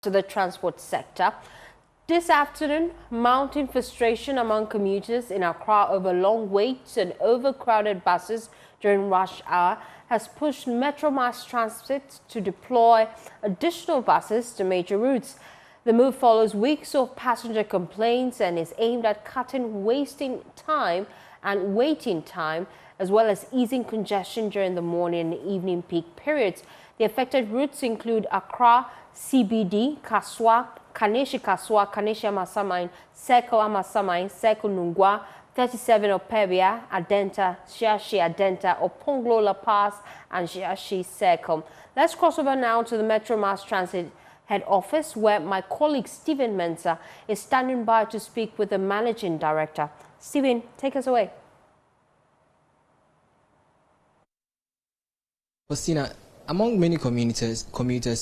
To the transport sector. This afternoon, mounting frustration among commuters in Accra over long waits and overcrowded buses during rush hour has pushed Metro Mass Transit to deploy additional buses to major routes. The move follows weeks of passenger complaints and is aimed at cutting wasting time and waiting time, as well as easing congestion during the morning and evening peak periods. The affected routes include Accra, CBD, Kaswa, Kaneshi Kaswa, Kaneshi Amasamine, Circle Amasamine, Circle Nungwa, 37 Opebia, Adenta, Shiashi Adenta, Oponglo La Paz, and Shiashi Circle. Let's cross over now to the Metro Mass Transit head office, where my colleague Stephen Mensah is standing by to speak with the managing director. Stephen, take us away. Christina, among many commuters,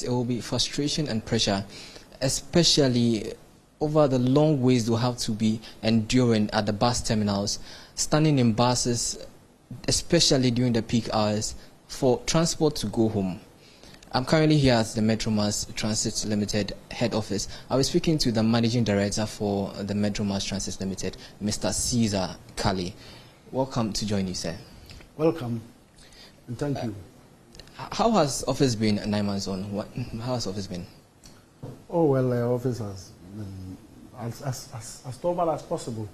it will be frustration and pressure, especially over the long ways they'll have to be enduring at the bus terminals, standing in buses, especially during the peak hours, for transport to go home. I'm currently here at the Metro Mass Transit Limited head office. I was speaking to the managing director for the Metro Mass Transit Limited, Mr. Cezario Kale. Welcome to JoyNews, sir. Welcome, and thank you. How has office been 9 months on? How has office been? Oh, well, office has been as normal as possible.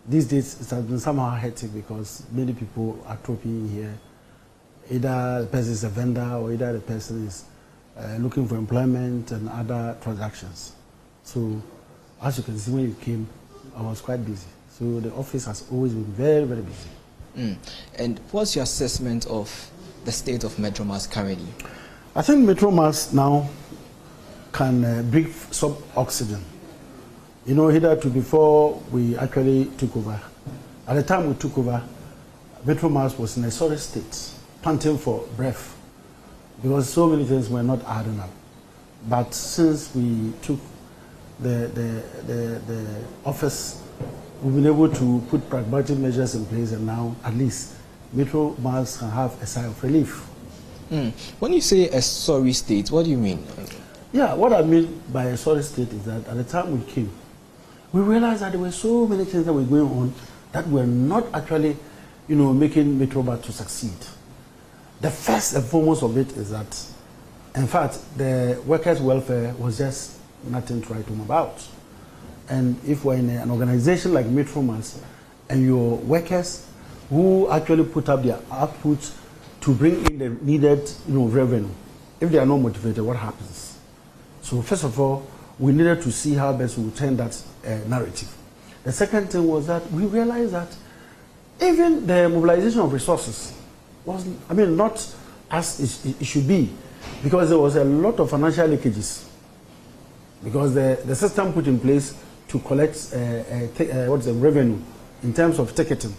These days, it has been somehow hectic because many people are trooping here. Either the person is a vendor or either the person is looking for employment and other transactions. So, as you can see, when it came, I was quite busy. So, the office has always been very, very busy. And what's your assessment of the state of Metro Mass currently? I think Metro Mass now can breathe some oxygen. You know, hitherto before we actually took over, at the time we took over, Metro Mass was in a sorry state, panting for breath, because so many things were not adding up. But since we took the office, we've been able to put pragmatic measures in place, and now at least Metro Mass can have a sigh of relief. When you say a sorry state, what do you mean? Yeah, what I mean by a sorry state is that at the time we came, we realized that there were so many things that were going on that were not actually, making Metro Mass to succeed. The first and foremost of it is that, in fact, the workers' welfare was just nothing to write home about. And if we're in an organization like Metro Mass and your workers who actually put up their output to bring in the needed revenue, if they are not motivated, what happens? So first of all, we needed to see how best we would turn that narrative. The second thing was that we realized that even the mobilization of resources was, not as it should be, because there was a lot of financial leakages. Because the system put in place to collect revenue in terms of ticketing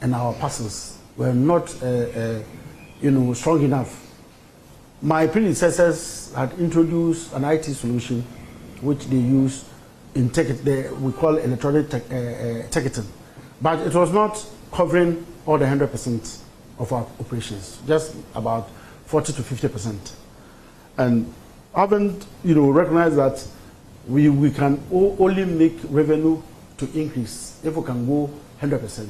and our parcels were not strong enough. My predecessors had introduced an IT solution which they use in we call electronic ticketing, but it was not covering all the 100% of our operations, just about 40 to 50%. And haven't recognized that we can only make revenue to increase if we can go 100%.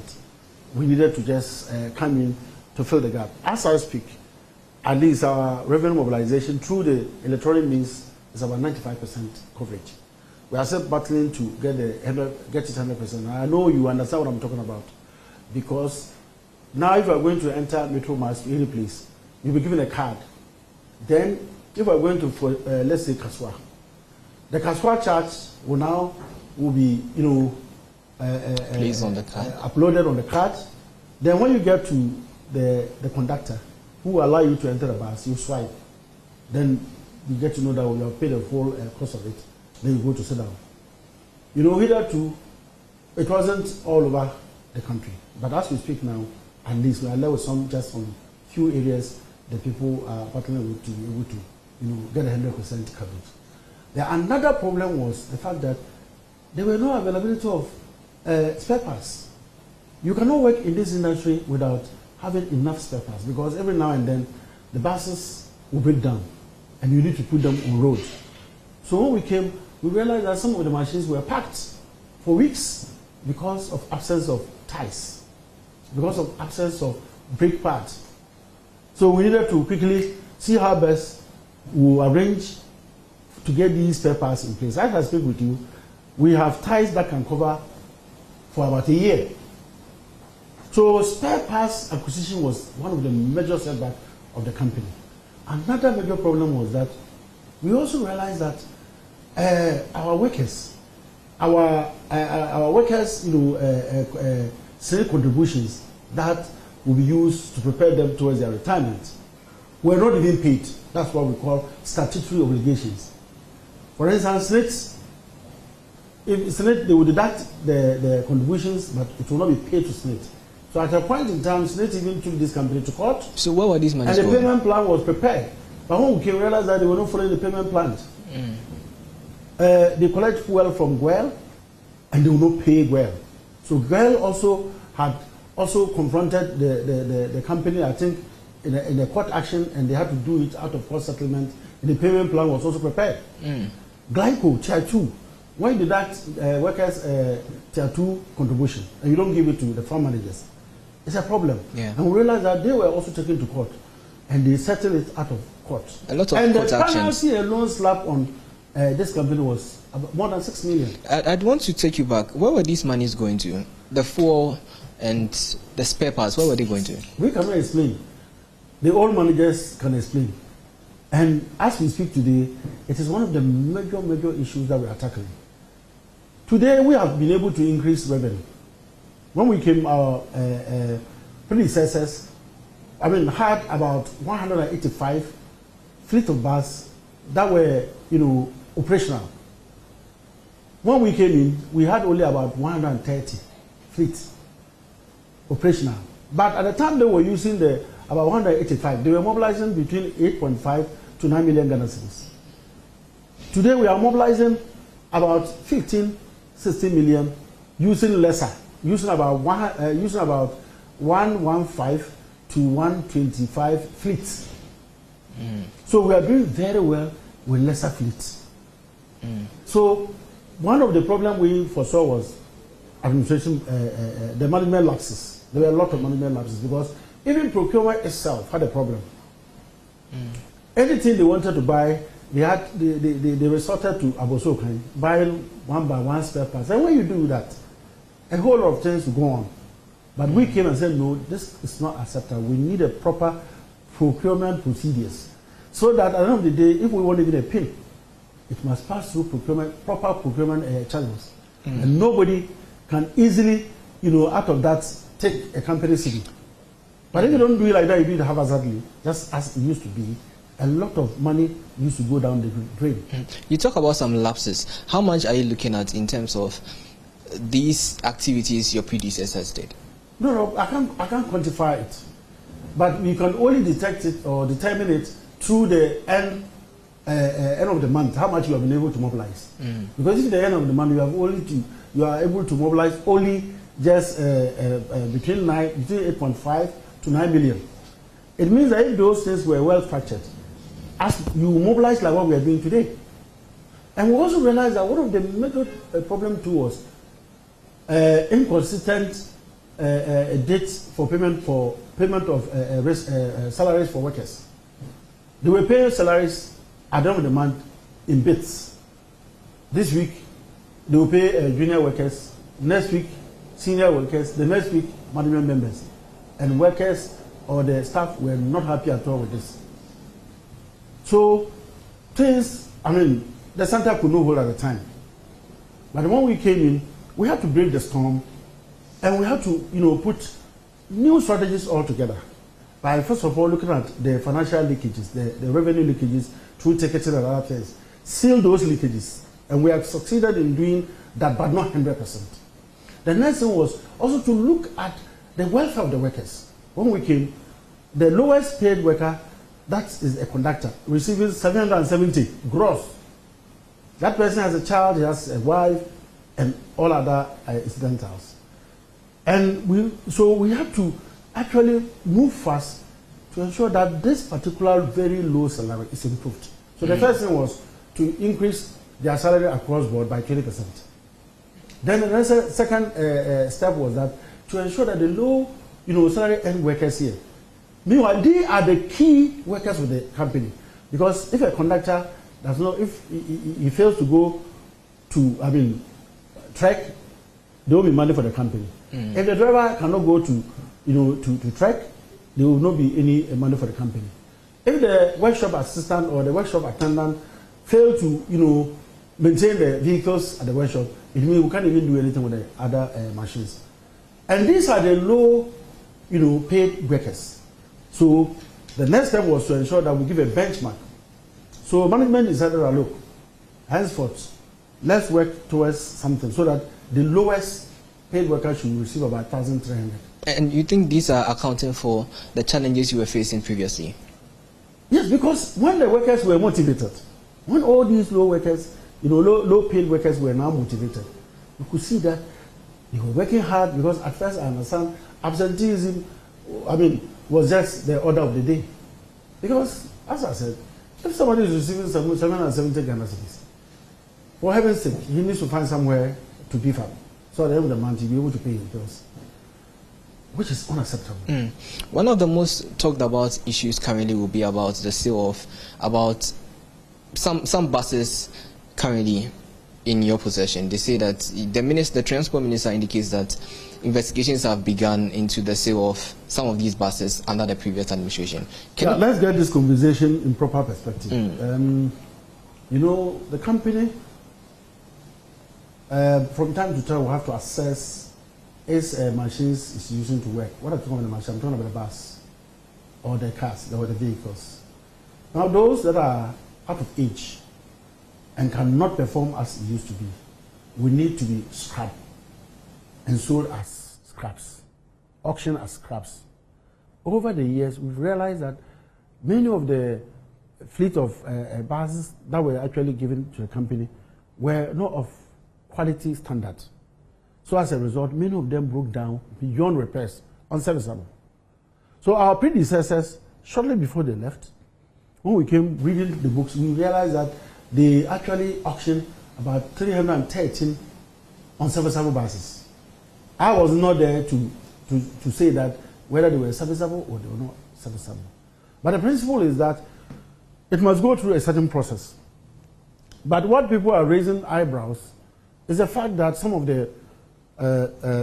We needed to just come in to fill the gap. As I speak, at least our revenue mobilization through the electronic means is about 95% coverage. We are still battling to get it 100%. I know you understand what I'm talking about, because now if you are going to enter Metro Mass to any place, you'll be given a card. Then if you are going to, let's say, Kaswa, the Kaswa charge will be placed on the card, uploaded on the card. Then when you get to the conductor who will allow you to enter the bus, you swipe. Then you get to know that you have paid the full cost of it. Then you go to sit down. Hitherto, it wasn't all over the country. But as we speak now, at least we are left with just some few areas that people are partnering with to be able to, get 100% coverage. Another problem was the fact that there were no availability of spare parts. You cannot work in this industry without having enough spare parts, because every now and then the buses will break down and you need to put them on road. So when we came, we realized that some of the machines were packed for weeks because of absence of ties, because of absence of brake pads. So we needed to quickly see how best we arrange to get these spare parts in place. As I speak with you, we have ties that can cover for about a year. So spare parts acquisition was one of the major setbacks of the company. Another major problem was that we also realized that our workers, state contributions that will be used to prepare them towards their retirement were not even paid. That's what we call statutory obligations. For instance, SNIT, they will deduct the contributions, but it will not be paid to SNIT. So at a point in time, SNIT even took this company to court. So where were these monies going? And the going? payment plan was prepared. But when we came, we realized that they were not following the payment plan. They collect fuel from GWEL, and they will not pay GWEL. So GWEL also had confronted the company, I think, in a court action, and they had to do it out of court settlement, and the payment plan was also prepared. Glyco, Tier 2, why did that workers' Tier 2 contribution, and you don't give it to the farm managers? It's a problem. Yeah. And we realized that they were also taken to court, and they settled it out of court. A lot of and court actions. And the penalty alone slap on this company was about more than 6 million. I'd want to take you back. Where were these monies going to? The fuel and the spare parts, where were they going to? We cannot explain. The old managers can explain. And as we speak today, it is one of the major issues that we are tackling. Today, we have been able to increase revenue. When we came, our predecessors, had about 185 fleet of buses that were, operational. When we came in, we had only about 130 fleets operational. But at the time they were using about 185, they were mobilizing between 8.5 to 9 million Ghana cedis. Today we are mobilizing about 15, 16 million, using lesser, using about 115 to 125 fleets. So we are doing very well with lesser fleets. So one of the problems we foresaw was administration, the management lapses. There were a lot of management lapses because even procurement itself had a problem. Anything they wanted to buy, they resorted to Abosokan, buying one by one spare parts. And when you do that, a whole lot of things will go on. But we came and said, no, this is not acceptable. We need a proper procurement procedures. So that at the end of the day, if we want even a pin, it must pass through proper procurement channels. And nobody can easily, out of that, take a company CD. But if you don't do it like that, you do it haphazardly, just as it used to be, a lot of money used to go down the drain. You talk about some lapses. How much are you looking at in terms of these activities your predecessors did? No, I can't quantify it. But we can only detect it or determine it through the end of the month, how much you have been able to mobilize. Because if at the end of the month you are able to mobilize only just between 8.5 to 9 million. It means that if those things were well structured, as you mobilize like what we are doing today. And we also realized that one of the major problems too was inconsistent dates for payment of salaries for workers. They were paying salaries at the end of the month in bits. This week, they will pay junior workers. Next week, senior workers. The next week, management members. And workers or the staff were not happy at all with this. So, things, the center could not hold at the time. But when we came in, we had to break the storm, and we had to, put new strategies all together. By first of all looking at the financial leakages, the revenue leakages through ticketing and other things, seal those leakages, and we have succeeded in doing that, but not 100%. The next thing was also to look at the welfare of the workers. When we came, the lowest paid worker, that is a conductor, receiving 770 gross. That person has a child, he has a wife, and all other incidentals. And we have to actually move fast to ensure that this particular very low salary is improved. So the first thing was to increase their salary across board by 20%. Then the second step was that to ensure that the low, salary earned workers here. Meanwhile, they are the key workers with the company, because if a conductor does not, if he fails to go to, track, there will be money for the company. If the driver cannot go to, to track, there will not be any money for the company. If the workshop assistant or the workshop attendant fail to, maintain the vehicles at the workshop, it means we can't even do anything with the other machines. And these are the low, paid workers. So the next step was to ensure that we give a benchmark. So management decided, look, henceforth, let's work towards something so that the lowest paid workers should receive about 1,300. And you think these are accounting for the challenges you were facing previously? Yes, because when the workers were motivated, when all these low workers, low paid workers were now motivated, you could see that they were working hard, because at first I understand absenteeism, was just the order of the day. Because, as I said, if somebody is receiving 770 Ghana cedis, for heaven's sake, he needs to find somewhere to beef up. So at the end of the month, he'll be able to pay his bills, which is unacceptable. One of the most talked about issues currently will be about the sale of about some buses currently in your possession. They say that the transport minister indicates that investigations have begun into the sale of some of these buses under the previous administration. Let's get this conversation in proper perspective. The company, from time to time, will have to assess its machines is using to work. What I'm talking about the machine, I'm talking about the bus or the cars or the vehicles. Now, those that are out of age and cannot perform as it used to be, we need to be scrapped and sold as scraps, auctioned as scraps. Over the years, we've realized that many of the fleet of buses that were actually given to the company were not of quality standard. So as a result, many of them broke down beyond repairs, unserviceable. So our predecessors, shortly before they left, when we came reading the books, we realized that they actually auctioned about 313 unserviceable buses. I was not there to say that whether they were serviceable or they were not serviceable. But the principle is that it must go through a certain process. But what people are raising eyebrows is the fact that some of the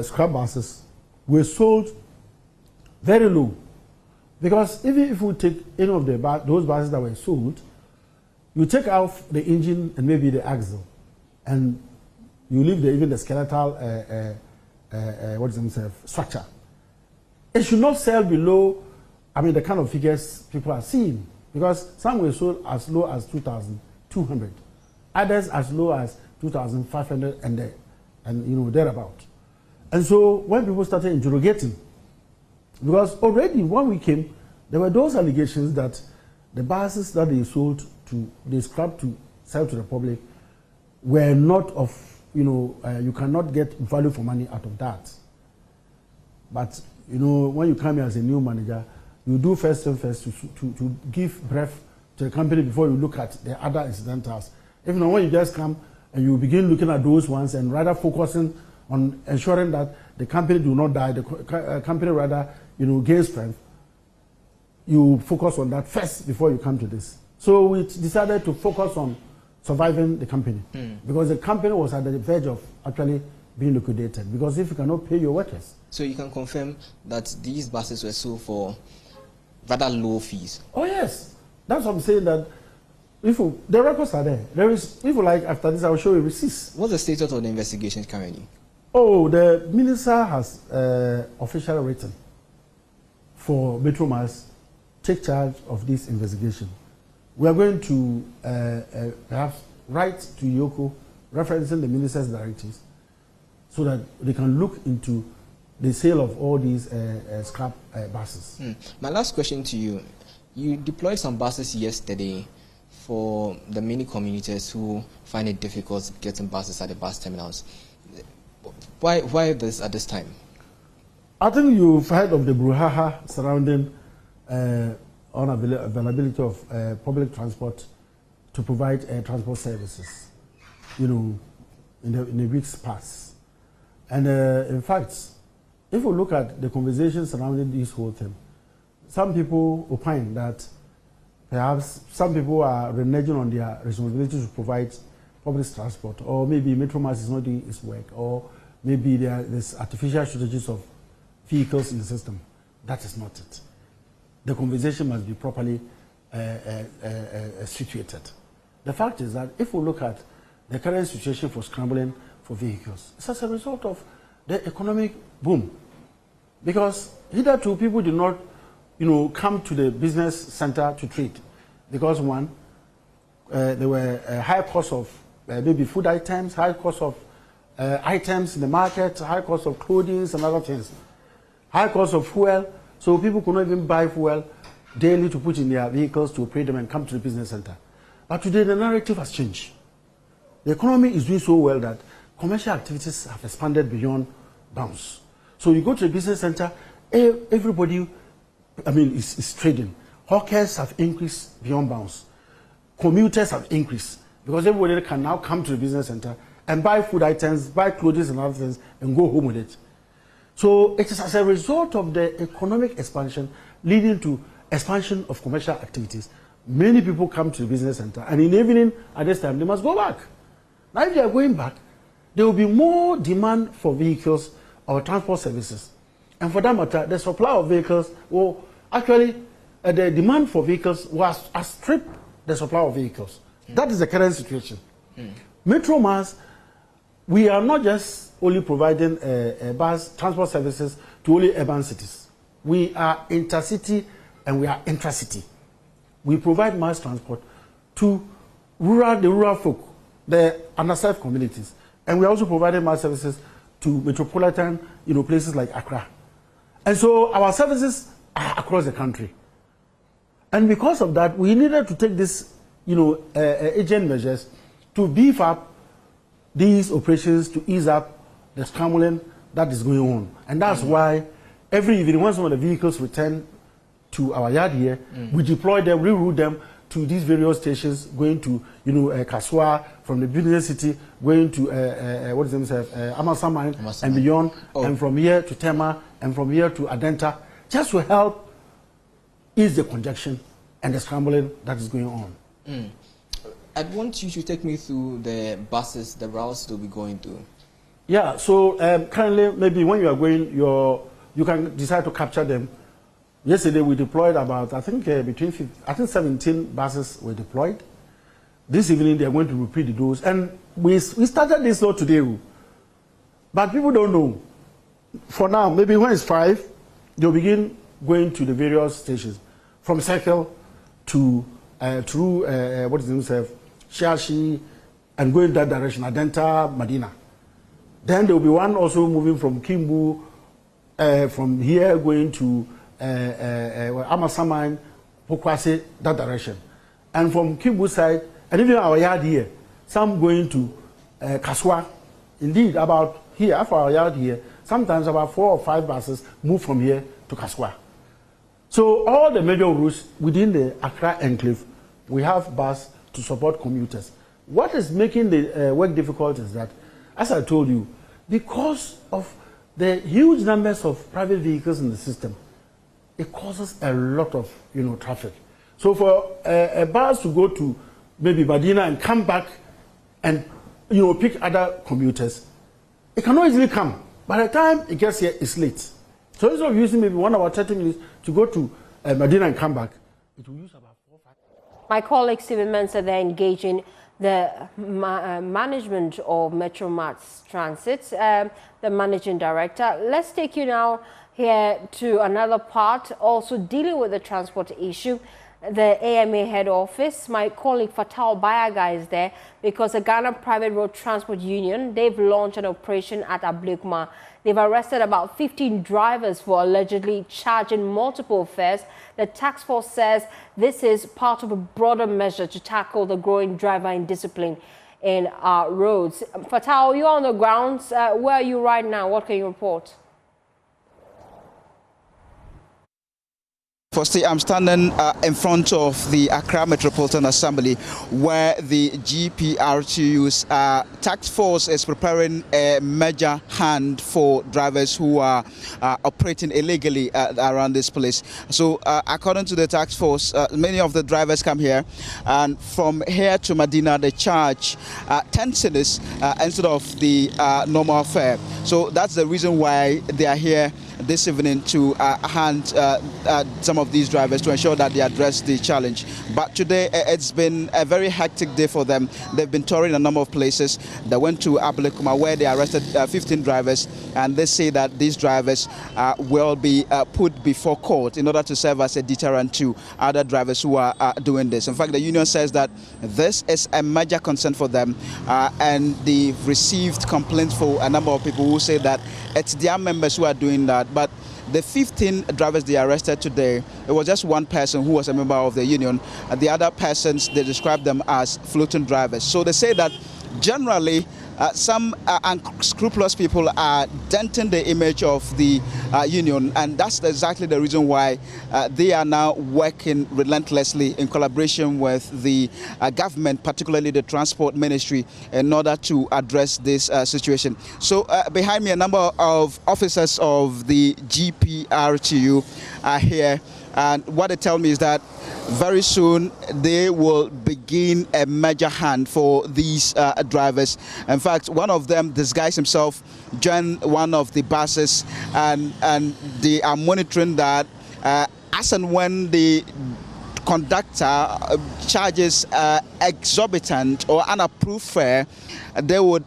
scrap buses were sold very low. Because even if we take any of those buses that were sold, you take out the engine and maybe the axle, and you leave even the skeletal structure. It should not sell below, the kind of figures people are seeing, because some were sold as low as 2,200, others as low as 2,500 and thereabout. And so when people started interrogating, because already when we came, there were those allegations that the buses that they scrapped to sell to the public were not of, you cannot get value for money out of that. But, when you come here as a new manager, you do first thing first to give breath to the company before you look at the other incidentals. If not, when you just come and you begin looking at those ones and rather focusing on ensuring that the company do not die, the company rather, gains strength, you focus on that first before you come to this. So we decided to focus on surviving the company, because the company was at the verge of actually being liquidated, because if you cannot pay your workers. So you can confirm that these buses were sold for rather low fees? Oh yes, that's what I'm saying, that the records are there. There is, if you like, after this I will show you receipts. What's the status of the investigations currently? Oh, the minister has officially written for Metro Mass take charge of this investigation. We are going to perhaps write to Yoko referencing the minister's directives so that they can look into the sale of all these scrap buses. My last question to you. You deployed some buses yesterday for the many commuters who find it difficult getting buses at the bus terminals. Why this at this time? I think you've heard of the brouhaha surrounding unavailability of public transport to provide transport services. you know, in the weeks past. And in fact, if we look at the conversation surrounding this whole thing, some people opine that perhaps some people are reneging on their responsibility to provide public transport, or maybe Metromas is not doing its work, or maybe there's artificial shortages of vehicles in the system. That is not it. The conversation must be properly situated. The fact is that if we look at the current situation for scrambling for vehicles, it's as a result of the economic boom. Because hitherto people did not, come to the business center to trade. Because one, there were high cost of maybe food items, high cost of items in the market, high cost of clothing and other things, high cost of fuel. So people could not even buy fuel daily to put in their vehicles to operate them and come to the business center. But today the narrative has changed. The economy is doing so well that commercial activities have expanded beyond bounds. So you go to the business center, everybody, is trading. Hawkers have increased beyond bounds. Commuters have increased because everybody can now come to the business center and buy food items, buy clothes and other things, and go home with it. So it is as a result of the economic expansion leading to expansion of commercial activities. Many people come to the business center, and in the evening at this time they must go back. Now if they are going back, there will be more demand for vehicles or transport services. And for that matter, the supply of vehicles will actually, the demand for vehicles will outstrip the supply of vehicles. That is the current situation. Metro Mass, we are not just only providing bus transport services to only urban cities. We are intercity and we are intracity. We provide mass transport to the rural folk, the underserved communities. And we are also providing mass services to metropolitan, places like Accra. And so our services are across the country. And because of that, we needed to take this, urgent measures to beef up these operations, to ease up the scrambling that is going on. And that's why every evening, when some of the vehicles return to our yard here, we deploy them, reroute them to these various stations, going to, Kaswa, from the business city, going to, Amasaman and beyond, and from here to Tema, and from here to Adenta, just to help ease the congestion and the scrambling that is going on. I want you to take me through the buses, the routes they'll be going to. Yeah, so currently, maybe when you are going, you can decide to capture them. Yesterday we deployed about, I think 17 buses were deployed. This evening they are going to repeat those. And we started this law today. But people don't know. For now, maybe when it's 5, they'll begin going to the various stations. From Circle to through, Shashi, and going that direction, Adenta, Medina. Then there will be one also moving from Kimbu, from here going to Amasaman, Pokwase, that direction. And from Kimbu side, and even our yard here, some going to Kaswa. Indeed, about here, after our yard here, sometimes about 4 or 5 buses move from here to Kaswa. So all the major routes within the Accra enclave, we have bus to support commuters. What is making the work difficult is that, as I told you, because of the huge numbers of private vehicles in the system, it causes a lot of traffic. So for a bus to go to maybe Medina and come back and pick other commuters, it cannot easily come. By the time it gets here, it's late. So instead of using maybe 1 hour 30 minutes to go to Medina and come back, it will use about 4 or 5. My colleague Stephen Mensah there engaging the management of Metro Mass Transit, the managing director. Let's take you now here to another part, also dealing with the transport issue. The AMA head office, my colleague Fatal Bayaga is there because the Ghana Private Road Transport Union, they've launched an operation at Ablekuma. They've arrested about 15 drivers for allegedly charging multiple fares. The task force says this is part of a broader measure to tackle the growing driver indiscipline in our roads. Fatal, you're on the grounds. Where are you right now? What can you report? Firstly, I'm standing in front of the Accra Metropolitan Assembly, where the GPRTU's task force is preparing a major hand for drivers who are operating illegally around this place. So, according to the task force, many of the drivers come here, and from here to Medina, they charge 10 cedis instead of the normal fare. So that's the reason why they are here this evening to hand some of these drivers to ensure that they address the challenge. But today it's been a very hectic day for them. They've been touring a number of places. They went to Ablekuma, where they arrested 15 drivers, and they say that these drivers will be put before court in order to serve as a deterrent to other drivers who are doing this. In fact, the union says that this is a major concern for them, and they've received complaints for a number of people who say that it's their members who are doing that. But the 15 drivers they arrested today, it was just one person who was a member of the union. The other persons, they described them as floating drivers. So they say that generally some unscrupulous people are denting the image of the union, and that's exactly the reason why they are now working relentlessly in collaboration with the government, particularly the transport ministry, in order to address this situation. So behind me, a number of officers of the GPRTU are here, and what they tell me is that very soon they will begin a major hand for these drivers. In fact, one of them disguised himself, joined one of the buses, and they are monitoring that as and when the conductor charges exorbitant or unapproved fare, they would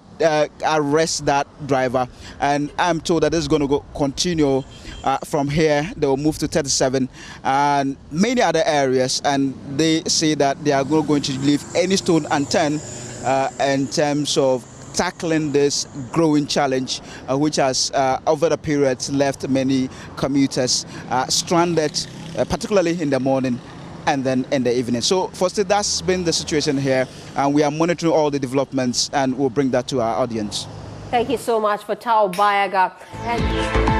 arrest that driver. And I'm told that this is going to continue from here. They will move to 37 and many other areas, and they say that they are going to leave any stone unturned in terms of tackling this growing challenge, which has over the period left many commuters stranded, particularly in the morning and then in the evening. So firstly, that's been the situation here, and we are monitoring all the developments, and we'll bring that to our audience. Thank you so much for Tao Bayaga.